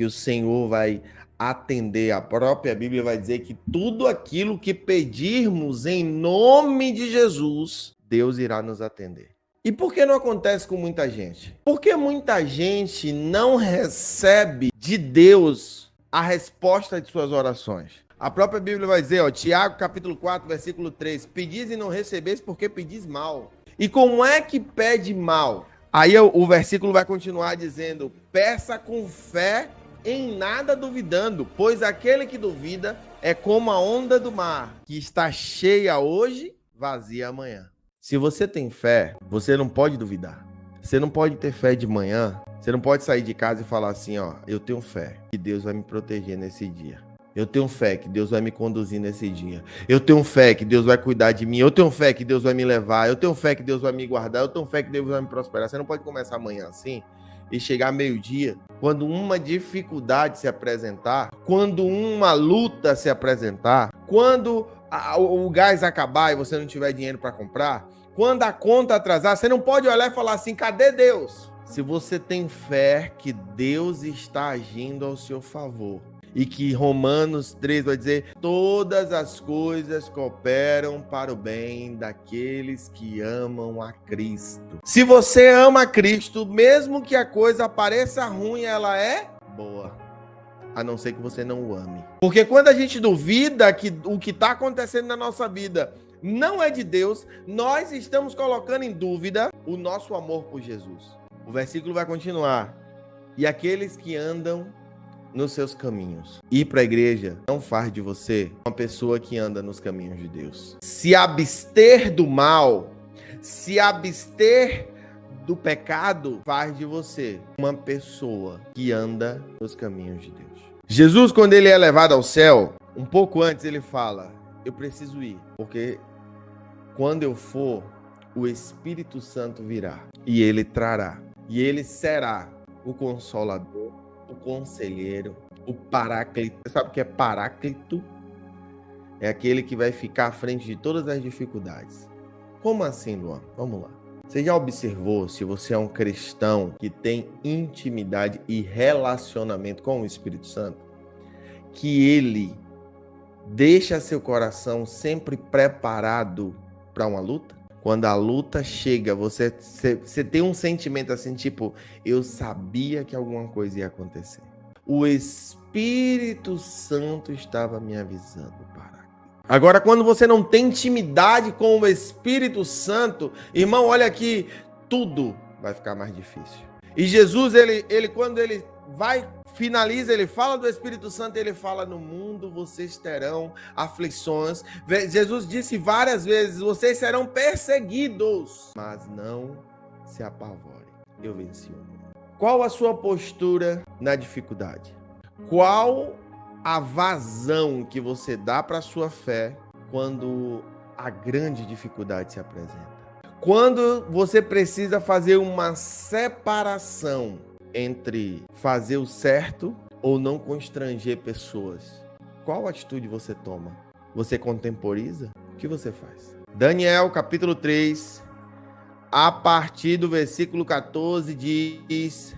E o Senhor vai atender. A própria Bíblia vai dizer que tudo aquilo que pedirmos em nome de Jesus, Deus irá nos atender. E por que não acontece com muita gente? Porque muita gente não recebe de Deus a resposta de suas orações. A própria Bíblia vai dizer, Tiago capítulo 4, versículo 3, pedis e não recebeis porque pedis mal. E como é que pede mal? Aí o versículo vai continuar dizendo, peça com fé, em nada duvidando, pois aquele que duvida é como a onda do mar, que está cheia hoje, vazia amanhã. Se você tem fé, você não pode duvidar. Você não pode ter fé de manhã, você não pode sair de casa e falar assim, eu tenho fé que Deus vai me proteger nesse dia. Eu tenho fé que Deus vai me conduzir nesse dia. Eu tenho fé que Deus vai cuidar de mim. Eu tenho fé que Deus vai me levar. Eu tenho fé que Deus vai me guardar. Eu tenho fé que Deus vai me prosperar. Você não pode começar amanhã assim e chegar meio-dia, quando uma dificuldade se apresentar, quando uma luta se apresentar, quando o gás acabar e você não tiver dinheiro para comprar, quando a conta atrasar, você não pode olhar e falar assim, cadê Deus? Se você tem fé que Deus está agindo ao seu favor, e que Romanos 3 vai dizer, todas as coisas cooperam para o bem daqueles que amam a Cristo. Se você ama a Cristo, mesmo que a coisa pareça ruim, ela é boa. A não ser que você não o ame. Porque quando a gente duvida que o que está acontecendo na nossa vida não é de Deus, nós estamos colocando em dúvida o nosso amor por Jesus. O versículo vai continuar. E aqueles que andam nos seus caminhos. Ir para a igreja não faz de você uma pessoa que anda nos caminhos de Deus. Se abster do mal, se abster do pecado, faz de você uma pessoa que anda nos caminhos de Deus. Jesus, quando ele é levado ao céu, um pouco antes ele fala, eu preciso ir, porque quando eu for, o Espírito Santo virá e ele trará, e ele será o Consolador, o Conselheiro, o Paráclito. Você sabe o que é Paráclito? É aquele que vai ficar à frente de todas as dificuldades. Como assim, Luan? Vamos lá. Você já observou, se você é um cristão que tem intimidade e relacionamento com o Espírito Santo, que ele deixa seu coração sempre preparado para uma luta? Quando a luta chega, você tem um sentimento assim, tipo, eu sabia que alguma coisa ia acontecer. O Espírito Santo estava me avisando, Paráclito. Agora, quando você não tem intimidade com o Espírito Santo, irmão, olha aqui, tudo vai ficar mais difícil. E Jesus, ele quando ele finaliza, ele fala do Espírito Santo, ele fala, no mundo vocês terão aflições. Jesus disse várias vezes, vocês serão perseguidos, mas não se apavorem, eu venci o mundo. Qual a sua postura na dificuldade? Qual a vazão que você dá para a sua fé quando a grande dificuldade se apresenta? Quando você precisa fazer uma separação entre fazer o certo ou não constranger pessoas, qual atitude você toma? Você contemporiza? O que você faz? Daniel, capítulo 3, a partir do versículo 14, diz...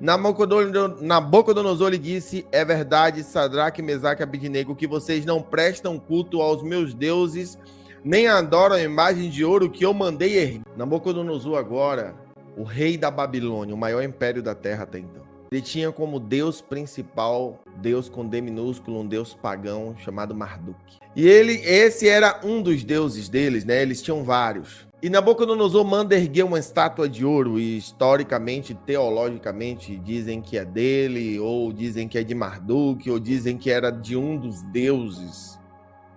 Nabucodonosor lhe disse, é verdade, Sadraque, Mesaque e Abednego, que vocês não prestam culto aos meus deuses, nem adoram a imagem de ouro que eu mandei erguer. Nabucodonosor agora, o rei da Babilônia, o maior império da terra até então. Ele tinha como deus principal, Deus com D minúsculo, um deus pagão chamado Marduk. E esse era um dos deuses deles, né? Eles tinham vários. E Nabucodonosor manda erguer uma estátua de ouro, e historicamente, teologicamente, dizem que é dele, ou dizem que é de Marduk, ou dizem que era de um dos deuses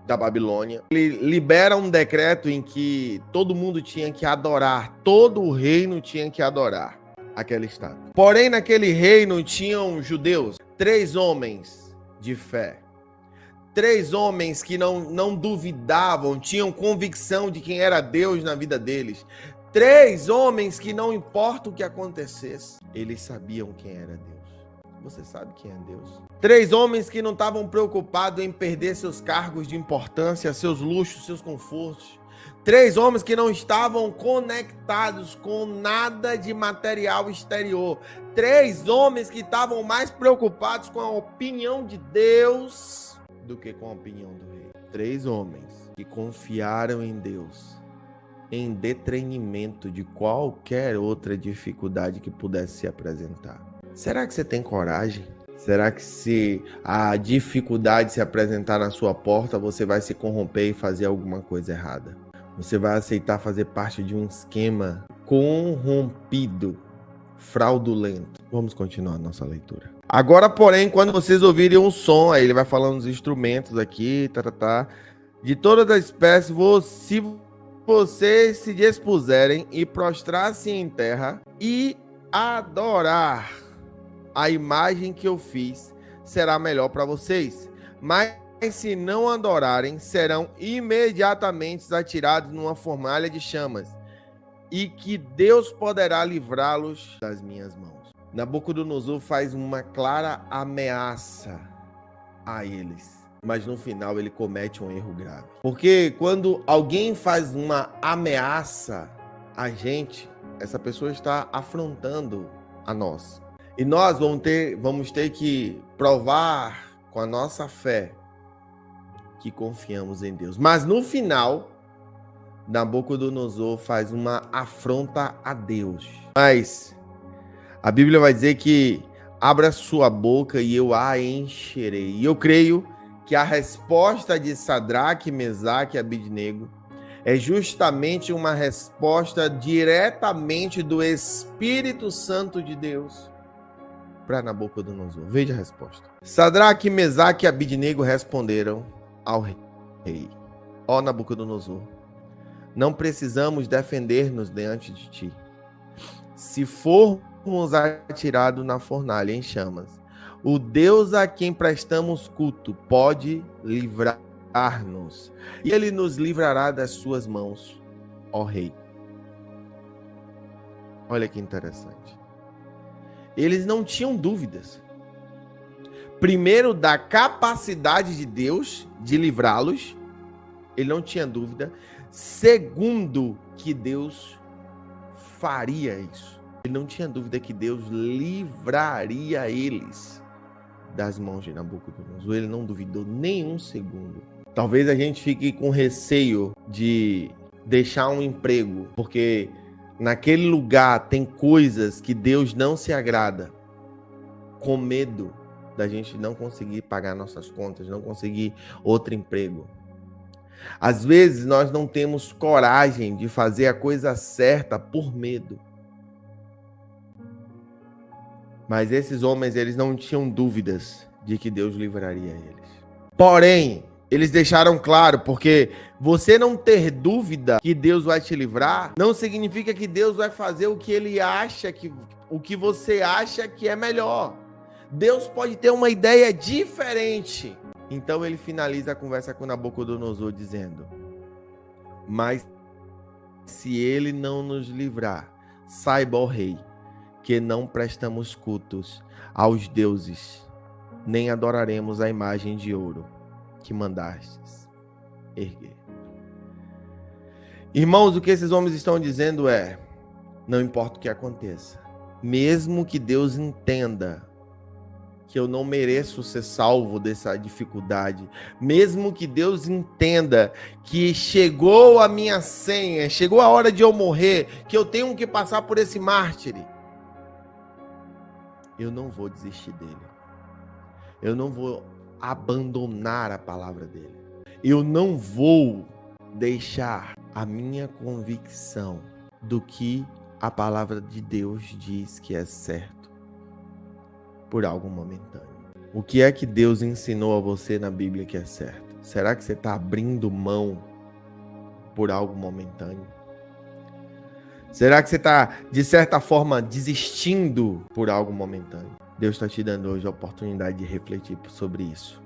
da Babilônia. Ele libera um decreto em que todo mundo tinha que adorar, todo o reino tinha que adorar aquela estátua. Porém, naquele reino tinham judeus, 3 homens de fé. 3 homens que não duvidavam, tinham convicção de quem era Deus na vida deles. 3 homens que não importa o que acontecesse, eles sabiam quem era Deus. Você sabe quem é Deus? 3 homens que não estavam preocupados em perder seus cargos de importância, seus luxos, seus confortos. 3 homens que não estavam conectados com nada de material exterior. 3 homens que estavam mais preocupados com a opinião de Deus do que com a opinião do rei. 3 homens que confiaram em Deus em detrimento de qualquer outra dificuldade que pudesse se apresentar. Será que você tem coragem? Será que se a dificuldade se apresentar na sua porta, você vai se corromper e fazer alguma coisa errada? Você vai aceitar fazer parte de um esquema corrompido, fraudulento. Vamos continuar a nossa leitura. Agora, porém, quando vocês ouvirem um som, aí ele vai falando dos instrumentos aqui, de todas as espécies, se vocês se dispuserem e prostrar-se em terra e adorar a imagem que eu fiz, será melhor para vocês. Mas se não adorarem, serão imediatamente atirados numa fornalha de chamas, e que Deus poderá livrá-los das minhas mãos. Nabucodonosor faz uma clara ameaça a eles, mas no final ele comete um erro grave. Porque quando alguém faz uma ameaça a gente, essa pessoa está afrontando a nós. E nós vamos ter que provar com a nossa fé que confiamos em Deus. Mas no final, Nabucodonosor faz uma afronta a Deus. Mas a Bíblia vai dizer que abra sua boca e eu a encherei. E eu creio que a resposta de Sadraque, Mesaque e Abidnego é justamente uma resposta diretamente do Espírito Santo de Deus para Nabucodonosor. Veja a resposta. Sadraque, Mesaque e Abidnego responderam ao rei: ó Nabucodonosor, não precisamos defender-nos diante de ti. Se formos atirados na fornalha em chamas, o Deus a quem prestamos culto pode livrar-nos, e ele nos livrará das suas mãos, ó rei. Olha que interessante. Eles não tinham dúvidas. Primeiro, da capacidade de Deus de livrá-los, ele não tinha dúvida. Segundo, que Deus faria isso. Ele não tinha dúvida que Deus livraria eles das mãos de Nabucodonosor. Ele não duvidou nem um segundo. Talvez a gente fique com receio de deixar um emprego, porque naquele lugar tem coisas que Deus não se agrada, com medo da gente não conseguir pagar nossas contas, não conseguir outro emprego. Às vezes nós não temos coragem de fazer a coisa certa por medo. Mas esses homens, eles não tinham dúvidas de que Deus livraria eles. Porém, eles deixaram claro, porque você não ter dúvida que Deus vai te livrar, não significa que Deus vai fazer o que ele acha, o que você acha que é melhor. Deus pode ter uma ideia diferente. Então ele finaliza a conversa com Nabucodonosor dizendo: mas se ele não nos livrar, saiba, ó rei, que não prestamos cultos aos deuses, nem adoraremos a imagem de ouro que mandastes erguer. Irmãos, o que esses homens estão dizendo é: não importa o que aconteça, mesmo que Deus entenda que eu não mereço ser salvo dessa dificuldade, mesmo que Deus entenda que chegou a minha senha, chegou a hora de eu morrer, que eu tenho que passar por esse mártire, eu não vou desistir dele. Eu não vou abandonar a palavra dele. Eu não vou deixar a minha convicção do que a palavra de Deus diz que é certo por algo momentâneo. O que é que Deus ensinou a você na Bíblia que é certo? Será que você está abrindo mão por algo momentâneo? Será que você está, de certa forma, desistindo por algo momentâneo? Deus está te dando hoje a oportunidade de refletir sobre isso.